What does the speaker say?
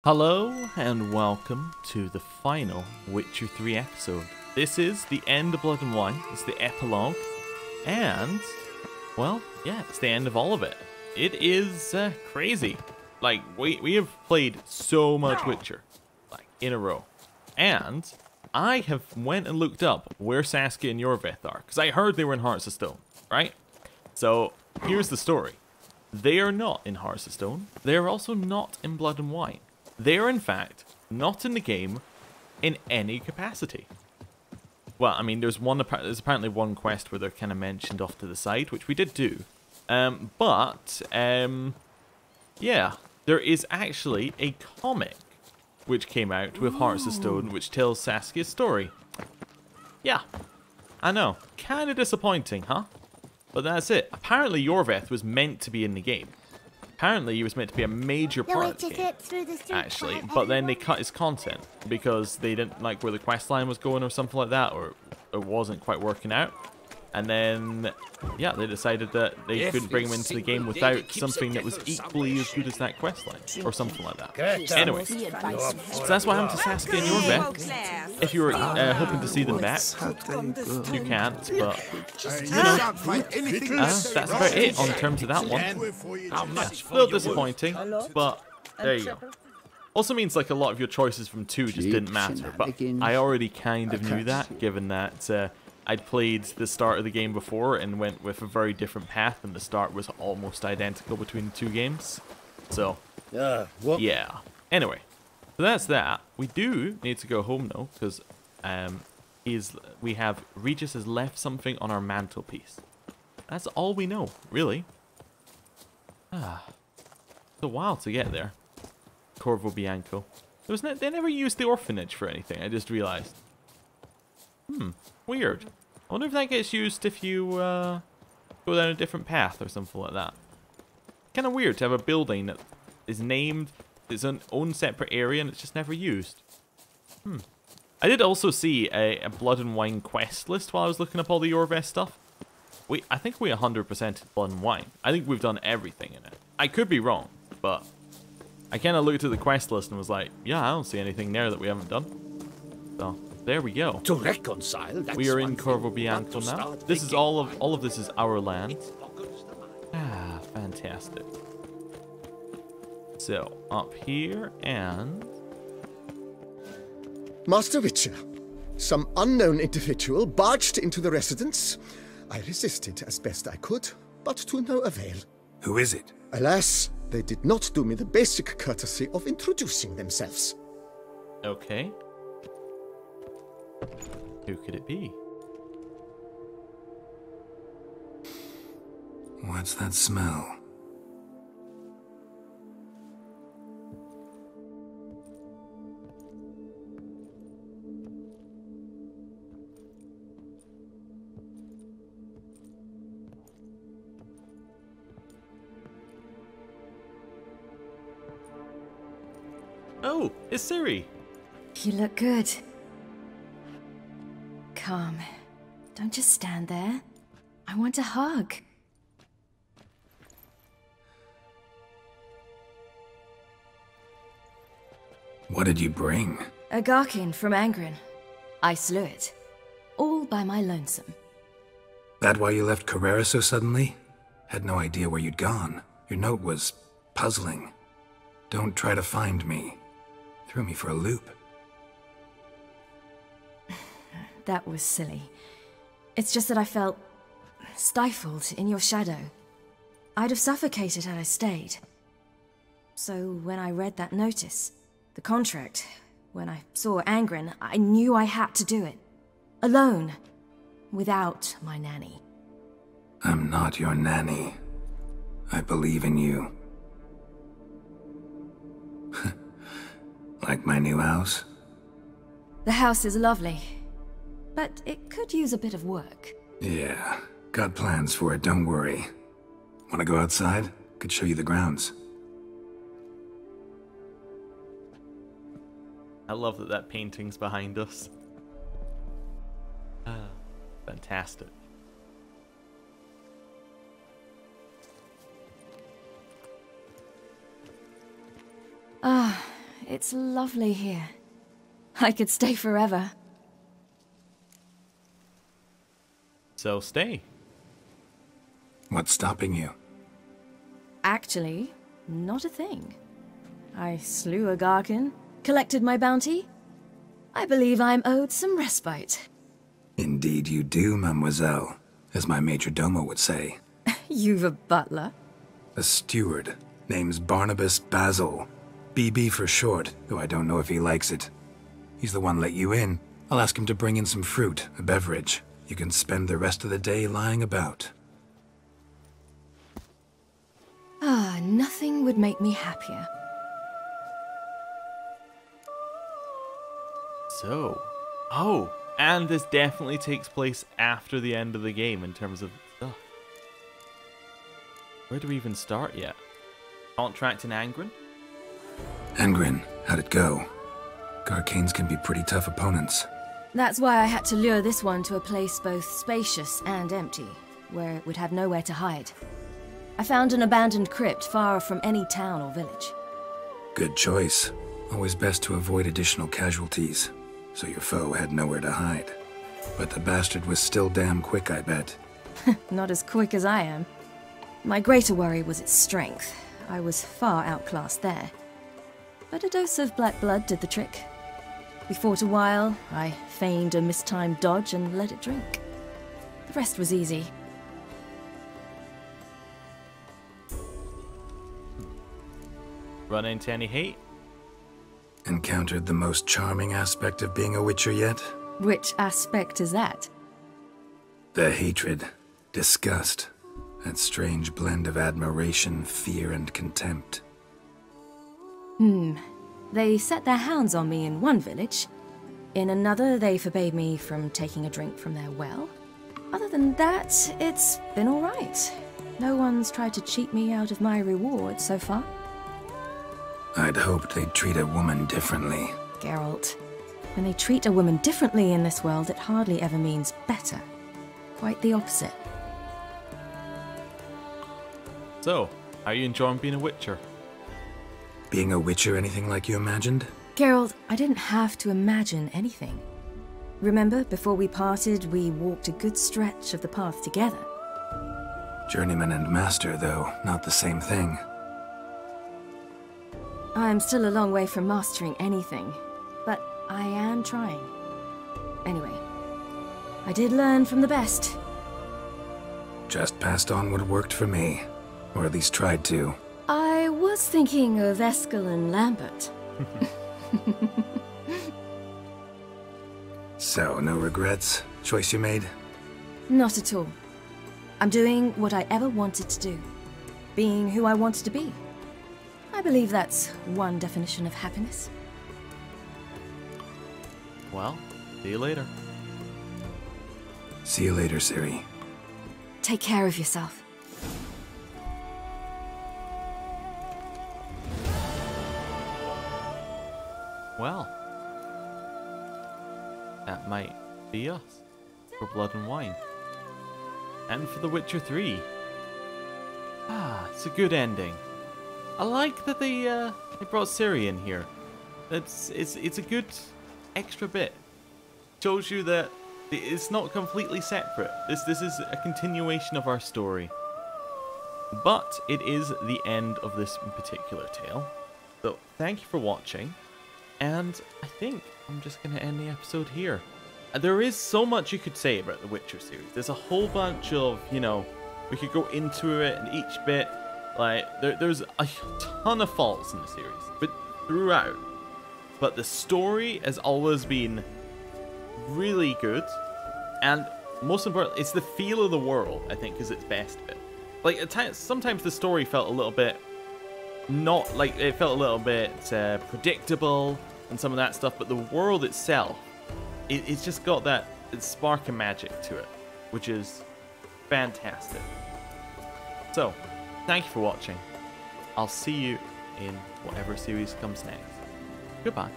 Hello and welcome to the final Witcher 3 episode. This is the end of Blood and Wine, it's the epilogue, and, well, yeah, it's the end of all of it. It is crazy. Like, we have played so much Witcher, like, in a row. And I have went and looked up where Saskia and Yorveth are, because I heard they were in Hearts of Stone, right? So, here's the story. They are not in Hearts of Stone. They are also not in Blood and Wine. They are, in fact, not in the game in any capacity. Well, I mean, there's apparently one quest where they're kind of mentioned off to the side, which we did do. Yeah, there is actually a comic which came out with Hearts of Stone, which tells Saskia's story. Yeah, I know. Kind of disappointing, huh? But that's it. Apparently, Yorveth was meant to be in the game. Apparently, he was meant to be a major part of the game, actually, but then they cut his content because they didn't like where the quest line was going or something like that, or it wasn't quite working out. And then, yeah, they decided that they couldn't bring him into the game without something that was equally as good as that quest line, or something like that. Anyway, so that's what happened to Saskia and Yorveth. If you were hoping to see them back, you can't, but, you know, that's about it on terms of that one. A little disappointing, but there you go. Also means like a lot of your choices from 2 just didn't matter, but I already kind of knew that, given that I'd played the start of the game before and went with a very different path, and the start was almost identical between the 2 games. So, yeah. Anyway, so that's that. We do need to go home though, because Regis has left something on our mantelpiece. That's all we know, really. It's a while to get there. Corvo Bianco. They never used the orphanage for anything, I just realized. Weird. I wonder if that gets used if you go down a different path or something like that. Kind of weird to have a building that is named its own separate area and it's just never used. I did also see a Blood and Wine quest list while I was looking up all the Yorveth stuff. I think we 100%ed Blood and Wine. I think we've done everything in it. I could be wrong, but I kind of looked at the quest list and was like, yeah, I don't see anything there that we haven't done. So there we go. To reconcile, we are in Corvo Bianco now. This is all of this is our land. Ah, fantastic. So up here and Master Witcher, some unknown individual barged into the residence. I resisted as best I could, but to no avail. Who is it? Alas, they did not do me the basic courtesy of introducing themselves. Okay. Who could it be? What's that smell? Oh, it's Ciri. You look good. Come. Don't just stand there. I want a hug. What did you bring? A Garkin from Angren. I slew it. All by my lonesome. That why you left Carrera so suddenly? Had no idea where you'd gone. Your note was puzzling. Don't try to find me. Threw me for a loop. That was silly. It's just that I felt stifled in your shadow. I'd have suffocated had I stayed. So when I read that notice, the contract, when I saw Angren, I knew I had to do it. Alone. Without my nanny. I'm not your nanny. I believe in you. Like my new house? The house is lovely. But it could use a bit of work. Yeah, got plans for it, don't worry. Wanna go outside? Could show you the grounds. I love that painting's behind us. Fantastic. It's lovely here. I could stay forever. So stay. What's stopping you? Actually, not a thing. I slew a Garkin, collected my bounty. I believe I'm owed some respite. Indeed you do, mademoiselle, as my major domo would say. You've a butler? A steward. Name's Barnabas Basil. BB for short, though I don't know if he likes it. He's the one let you in. I'll ask him to bring in some fruit, a beverage. You can spend the rest of the day lying about. Ah, nothing would make me happier. So, oh, and this definitely takes place after the end of the game in terms of stuff. Where do we even start yet? Contract in Angren? Angren, how'd it go? Garcanes can be pretty tough opponents. That's why I had to lure this one to a place both spacious and empty, where it would have nowhere to hide. I found an abandoned crypt far from any town or village. Good choice. Always best to avoid additional casualties, so your foe had nowhere to hide. But the bastard was still damn quick, I bet. Not as quick as I am. My greater worry was its strength. I was far outclassed there. But a dose of black blood did the trick. We fought a while, I feigned a mistimed dodge and let it drink. The rest was easy. Run into any hate? Encountered the most charming aspect of being a Witcher yet? Which aspect is that? The hatred, disgust, that strange blend of admiration, fear, and contempt. They set their hounds on me in one village. In another, they forbade me from taking a drink from their well. Other than that, it's been all right. No one's tried to cheat me out of my reward so far. I'd hoped they'd treat a woman differently. Geralt, when they treat a woman differently in this world, it hardly ever means better. Quite the opposite. So, are you enjoying being a Witcher? Being a Witcher anything like you imagined? Geralt, I didn't have to imagine anything. Remember, before we parted, we walked a good stretch of the path together. Journeyman and master, though, not the same thing. I'm still a long way from mastering anything, but I am trying. Anyway, I did learn from the best. Just passed on what worked for me, or at least tried to. I was thinking of Eskel and Lambert. So, no regrets? Choice you made? Not at all. I'm doing what I ever wanted to do. Being who I wanted to be. I believe that's one definition of happiness. Well, see you later. See you later, Ciri. Take care of yourself. Well, that might be us for Blood and Wine. And for The Witcher 3. Ah, it's a good ending. I like that they brought Ciri in here. It's a good extra bit. Shows you that it's not completely separate. This is a continuation of our story. But it is the end of this particular tale. So thank you for watching. And I think I'm just going to end the episode here. There is so much you could say about the Witcher series. There's a whole bunch of, we could go into it and each bit. Like, there's a ton of faults in the series, but throughout. But the story has always been really good. And most importantly, it's the feel of the world, I think, is its best bit. Like, at times, sometimes the story felt a little bit it felt a little bit predictable and some of that stuff, but the world itself, it's just got that spark of magic to it, which is fantastic. So, thank you for watching. I'll see you in whatever series comes next. Goodbye.